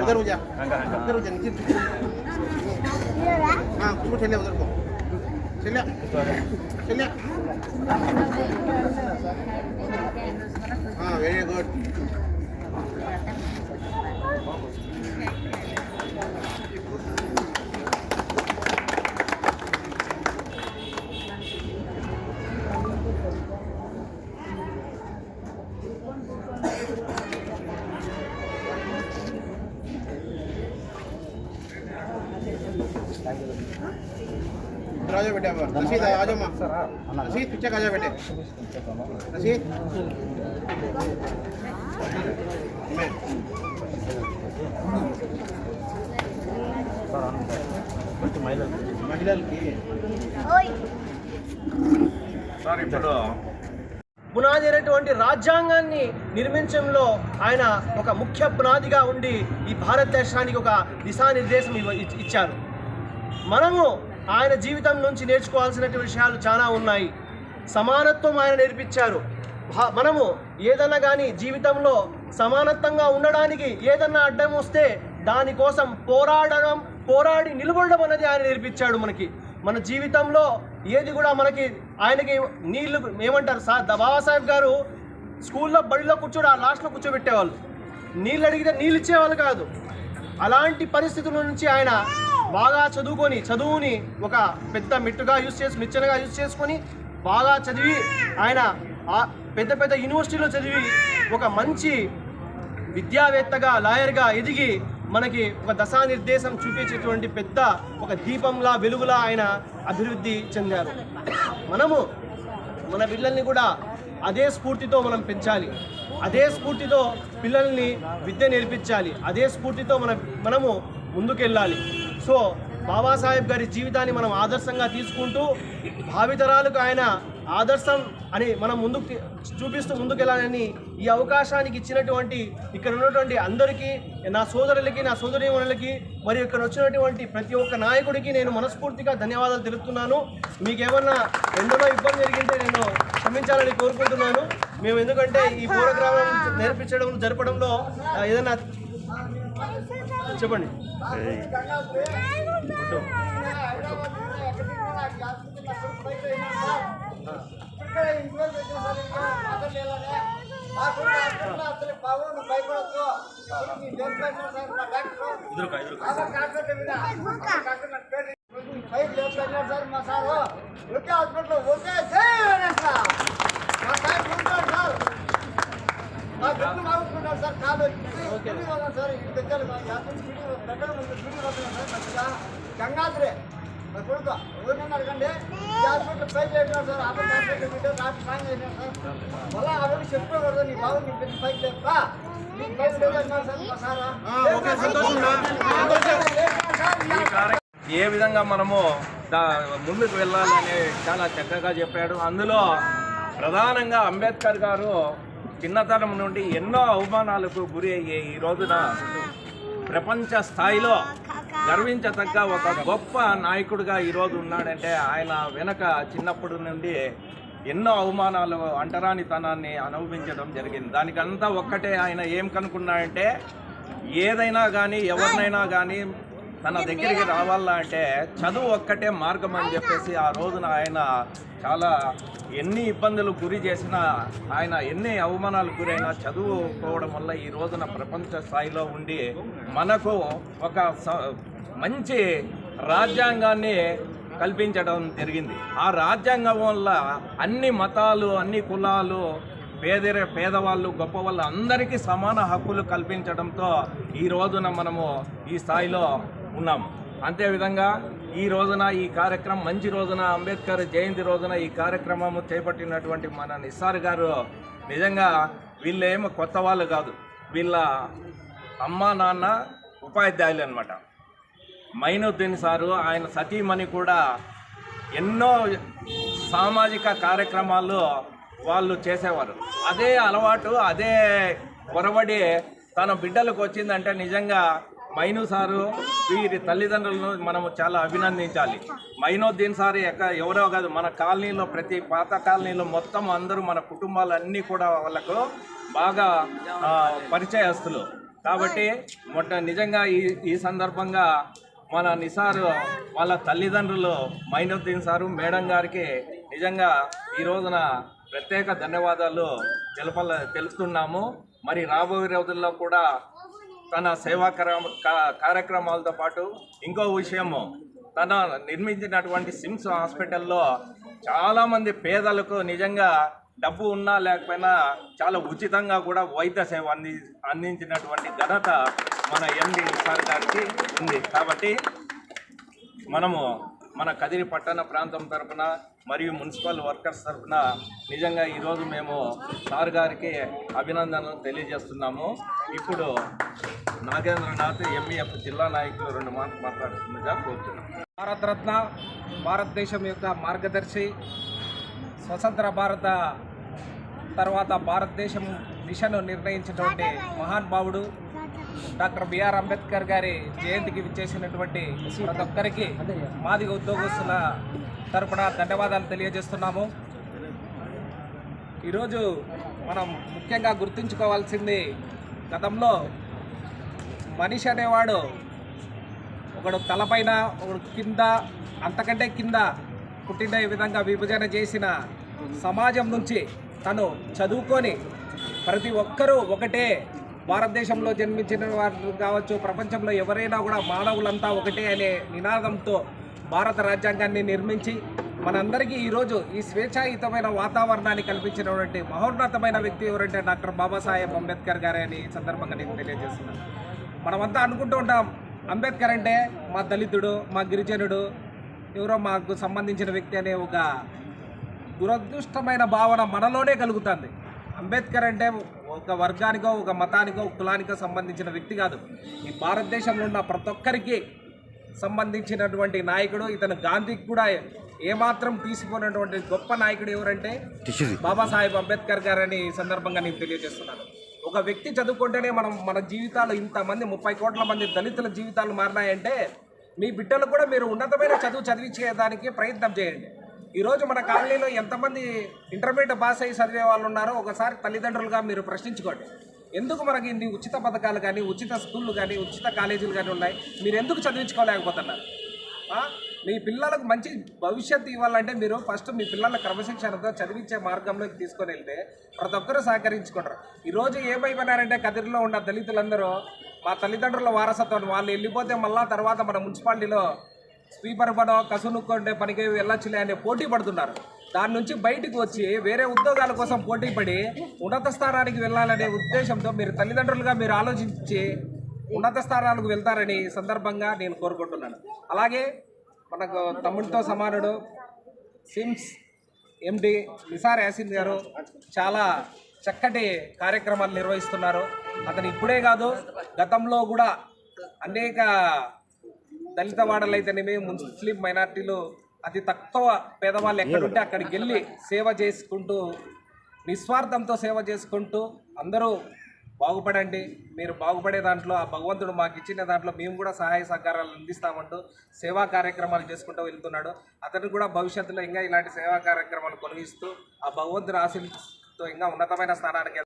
उधर हो जा, उधर हो जा, नीचे हाँ उसको चले उधर को चले चले हाँ वेरी गुड आ जाओ बेटे रशीद आ जाओ माँ रशीद पीछे आ जाओ बेटे रशीद పునాది అయినటువంటి రాజ్యాంగాన్ని నిర్మించడంలో ఆయన ఒక ముఖ్య పునాదిగా ఉండి ఈ భారతదేశానికి ఒక దిశానిర్దేశం ఇచ్చారు. మనము ఆయన జీవితం నుంచి నేర్చుకోవాల్సినటువంటి విషయాలు చాలా ఉన్నాయి. సమానత్వం ఆయన నేర్పించారు. మనము ఏదన్నా కానీ జీవితంలో సమానత్వంగా ఉండడానికి ఏదన్నా అడ్డం వస్తే దానికోసం పోరాడి నిలబడడం అనేది ఆయన నేర్పించాడు మనకి. మన జీవితంలో ఏది కూడా మనకి ఆయనకి నీళ్లు ఏమంటారు బాబాసాహెబ్ గారు స్కూల్లో బడిలో కూర్చోడు ఆ లాస్ట్లో కూర్చోబెట్టేవాళ్ళు. నీళ్ళు అడిగితే నీళ్ళు ఇచ్చేవాళ్ళు కాదు. అలాంటి పరిస్థితుల నుంచి ఆయన బాగా చదువుని ఒక పెద్ద మిచ్చనగా యూజ్ చేసుకొని బాగా చదివి ఆయన పెద్ద పెద్ద యూనివర్సిటీలో చదివి ఒక మంచి విద్యావేత్తగా లాయర్గా ఎదిగి మనకి ఒక దశానిర్దేశం చూపించేటువంటి పెద్ద ఒక దీపంలా వెలుగులా ఆయన అభివృద్ధి చెందారు. మనము మన పిల్లల్ని కూడా అదే స్ఫూర్తితో మనం పెంచాలి. అదే స్ఫూర్తితో పిల్లల్ని విద్య నేర్పించాలి. అదే స్ఫూర్తితో మనము ముందుకెళ్ళాలి. సో బాబాసాహెబ్ గారి జీవితాన్ని మనం ఆదర్శంగా తీసుకుంటూ భావితరాలకు ఆయన ఆదర్శం అని మనం చూపిస్తూ ముందుకెళ్ళాలని ఈ అవకాశానికి ఇచ్చినటువంటి ఇక్కడ ఉన్నటువంటి అందరికీ నా సోదరులకి నా సోదరీమణులకి మరియు ఇక్కడ వచ్చినటువంటి ప్రతి ఒక్క నాయకుడికి నేను మనస్ఫూర్తిగా ధన్యవాదాలు తెలుపుతున్నాను. మీకు ఏమన్నా ఎందులో ఇబ్బంది జరిగింటే నేను క్షమించాలని కోరుకుంటున్నాను. మేము ఎందుకంటే ఈ ప్రోగ్రాం జరపడంలో ఏదైనా చెప్పండి. గంగాధరే కొడుకు ఊరిని అడగండి హాస్పిటల్ పైకి లేపినారు సార్. ఆపరేషన్ రాత్రి సాయం చేసినారు సార్. మళ్ళీ ఆవిడ చెప్పకూడదు నీ బాబు నీ పెద్ద పైకి లేపా నీకు పైకి లేదన్నారు సార్. ఏ విధంగా మనము ముందుకు వెళ్ళాలని చాలా చక్కగా చెప్పాడు. అందులో ప్రధానంగా అంబేద్కర్ గారు చిన్నతనం నుండి ఎన్నో అవమానాలకు గురి అయ్యే ఈ రోజున ప్రపంచ స్థాయిలో గర్వించదగ్గ ఒక గొప్ప నాయకుడిగా ఈరోజు ఉన్నాడంటే ఆయన వెనక చిన్నప్పటి నుండి ఎన్నో అవమానాలు అంటరానితనాన్ని అనుభవించడం జరిగింది. దానికంతా ఒక్కటే ఆయన ఏం కనుక్కున్నాడంటే ఏదైనా కానీ ఎవరినైనా కానీ తన దగ్గరికి రావాలా అంటే చదువు ఒక్కటే మార్గం అని చెప్పేసి ఆ రోజున ఆయన చాలా ఎన్ని ఇబ్బందులు గురి చేసినా ఆయన ఎన్ని అవమానాలకు గురైనా చదువుకోవడం వల్ల ఈ రోజున ప్రపంచ స్థాయిలో ఉండి మనకు ఒక మంచి రాజ్యాంగాన్ని కల్పించడం జరిగింది. ఆ రాజ్యాంగం వల్ల అన్ని మతాలు అన్ని కులాలు పేదవాళ్ళు గొప్పవాళ్ళు అందరికీ సమాన హక్కులు కల్పించడంతో ఈ రోజున మనము ఈ స్థాయిలో ఉన్నాము. అంతేవిధంగా ఈ రోజున ఈ కార్యక్రమం మంచి రోజున అంబేద్కర్ జయంతి రోజున ఈ కార్యక్రమం చేపట్టినటువంటి మన నిస్సార్ గారు నిజంగా వీళ్ళేమో కొత్త వాళ్ళు కాదు, వీళ్ళ అమ్మ నాన్న ఉపాధ్యాయులు అన్నమాట. మైనుద్దీన్ సారు ఆయన సతీమణి కూడా ఎన్నో సామాజిక కార్యక్రమాలు వాళ్ళు చేసేవారు. అదే అలవాటు అదే ఒరవడి తన బిడ్డలకు వచ్చిందంటే నిజంగా మైను సారు వీరి తల్లిదండ్రులను మనము చాలా అభినందించాలి. మైనుద్దీన్ సారు ఎవరో కాదు, మన కాలనీలో ప్రతి పాత కాలనీలో మొత్తం అందరూ మన కుటుంబాలన్నీ కూడా వాళ్ళకు బాగా పరిచయస్తులు. కాబట్టి నిజంగా ఈ సందర్భంగా మన నిసార్ వాళ్ళ తల్లిదండ్రులు మైనుద్దీన్ సారు మేడం గారికి నిజంగా ఈ రోజున ప్రత్యేక ధన్యవాదాలు తెలుపుతున్నాము. మరి రాబోయే రోజుల్లో కూడా తన సేవా కార్యక్రమాలతో పాటు ఇంకో విషయము, తన నిర్మించినటువంటి సిమ్స్ హాస్పిటల్లో చాలామంది పేదలకు నిజంగా డబ్బు ఉన్నా లేకపోయినా చాలా ఉచితంగా కూడా వైద్య సేవ అందించినటువంటి ఘనత మన ఎండి నిసార్ గారికి ఉంది. కాబట్టి మనము మన కదిరి పట్టణ ప్రాంతం తరఫున మరియు మున్సిపల్ వర్కర్స్ తరఫున నిజంగా ఈరోజు మేము సార్ గారికి అభినందనలు తెలియజేస్తున్నాము. ఇప్పుడు నాగేంద్రనాథ్ ఎంఈఎఫ్ జిల్లా నాయకులు 2 మాటలు మాట్లాడుతుందిగా కోరుతున్నాం. భారతరత్న, భారతదేశం యొక్క మార్గదర్శి, స్వతంత్ర భారత తర్వాత భారతదేశం దిశను నిర్ణయించినటువంటి మహానుభావుడు డాక్టర్ బిఆర్ అంబేద్కర్ గారి జయంతికి విచ్చేసినటువంటి ప్రతి ఒక్కరికి మాదిగ ఉద్యోగస్తుల తరపున ధన్యవాదాలు తెలియజేస్తున్నాము. ఈరోజు మనం ముఖ్యంగా గుర్తుంచుకోవాల్సింది, గతంలో మనిషి అనేవాడు ఒకడు తలపైన, ఒకడు కింద, అంతకంటే కింద పుట్టిన విధంగా విభజన చేసిన సమాజం నుంచి తను చదువుకొని ప్రతి ఒక్కరూ ఒకటే, భారతదేశంలో జన్మించిన వారు కావచ్చు, ప్రపంచంలో ఎవరైనా కూడా మానవులంతా ఒకటే అనే నినాదంతో భారత రాజ్యాంగాన్ని నిర్మించి మనందరికీ ఈరోజు ఈ స్వేచ్ఛాయుతమైన వాతావరణాన్ని కల్పించినటువంటి మహోన్నతమైన వ్యక్తి ఎవరంటే డాక్టర్ బాబాసాహెబ్ అంబేద్కర్ గారే అని ఈ సందర్భంగా నేను తెలియజేస్తున్నాను. మనమంతా అనుకుంటూ ఉంటాం, అంబేద్కర్ అంటే మా దళితుడు, మా గిరిజనుడు, ఎవరో మాకు సంబంధించిన వ్యక్తి అనే ఒక దురదృష్టమైన భావన మనలోనే కలుగుతుంది. అంబేద్కర్ అంటే ఒక వర్గానికో, ఒక మతానికో, కులానికో సంబంధించిన వ్యక్తి కాదు. ఈ భారతదేశంలో ఉన్న ప్రతి ఒక్కరికి సంబంధించినటువంటి నాయకుడు. ఇతను గాంధీకి కూడా ఏమాత్రం తీసిపోయినటువంటి గొప్ప నాయకుడు ఎవరంటే బాబాసాహెబ్ అంబేద్కర్ గారని ఈ సందర్భంగా నేను తెలియజేస్తున్నాను. ఒక వ్యక్తి చదువుకుంటేనే మన జీవితాలు, ఇంతమంది 30 కోట్ల మంది దళితుల జీవితాలు మారినాయంటే మీ బిడ్డలు కూడా మీరు ఉన్నతమైన చదువు చదివించేదానికి ప్రయత్నం చేయండి. ఈరోజు మన కాలనీలో ఎంతమంది ఇంటర్మీడియట్ పాస్ అయ్యి చదివే వాళ్ళు ఉన్నారో ఒకసారి తల్లిదండ్రులుగా మీరు ప్రశ్నించుకోండి. ఎందుకు మనకి ఇన్ని ఉచిత పథకాలు కానీ, ఉచిత స్కూళ్ళు కానీ, ఉచిత కాలేజీలు కానీ ఉన్నాయి, మీరు ఎందుకు చదివించుకోలేకపోతున్నారు? మీ పిల్లలకు మంచి భవిష్యత్తు ఇవ్వాలంటే మీరు ఫస్ట్ మీ పిల్లల క్రమశిక్షణతో చదివించే మార్గంలోకి తీసుకొని వెళ్తే ప్రతి ఒక్కరూ సహకరించుకుంటారు. ఈరోజు ఏమైపోయినారంటే కదిరిలో ఉన్న దళితులందరూ మా తల్లిదండ్రుల వారసత్వం, వాళ్ళు వెళ్ళిపోతే మళ్ళా తర్వాత మన మున్సిపాలిటీలో స్వీపర్ పనో కసునుక్కుంటే పనికి వెళ్ళొచ్చులే అనే పోటీ పడుతున్నారు. దాని నుంచి బయటకు వచ్చి వేరే ఉద్యోగాల కోసం పోటీ పడి ఉన్నత స్థానానికి వెళ్ళాలనే ఉద్దేశంతో మీరు తల్లిదండ్రులుగా మీరు ఆలోచించి ఉన్నత స్థానాలకు వెళ్తారని సందర్భంగా నేను కోరుకుంటున్నాను. అలాగే మనకు తమ్ముడితో సమానుడు సిమ్స్ ఎండి నిసార్ యాసిన్ గారు చాలా చక్కటి కార్యక్రమాలు నిర్వహిస్తున్నారు. అతను ఇప్పుడే కాదు, గతంలో కూడా అనేక దళిత వాడలైతేనేమి, ముస్లిం మైనార్టీలు, అతి తక్కువ పేదవాళ్ళు ఎక్కడుంటే అక్కడికి వెళ్ళి సేవ చేసుకుంటూ, నిస్వార్థంతో సేవ చేసుకుంటూ అందరూ బాగుపడండి, మీరు బాగుపడే దాంట్లో ఆ భగవంతుడు మాకు ఇచ్చిన దాంట్లో మేము కూడా సహాయ సహకారాలు అందిస్తామంటూ సేవా కార్యక్రమాలు చేసుకుంటూ వెళ్తున్నాడు. అతను కూడా భవిష్యత్తులో ఇంకా ఇలాంటి సేవా కార్యక్రమాలు కొనగిస్తూ ఆ భగవంతుడి ఆశీస్సుతో ఇంకా ఉన్నతమైన స్థానానికి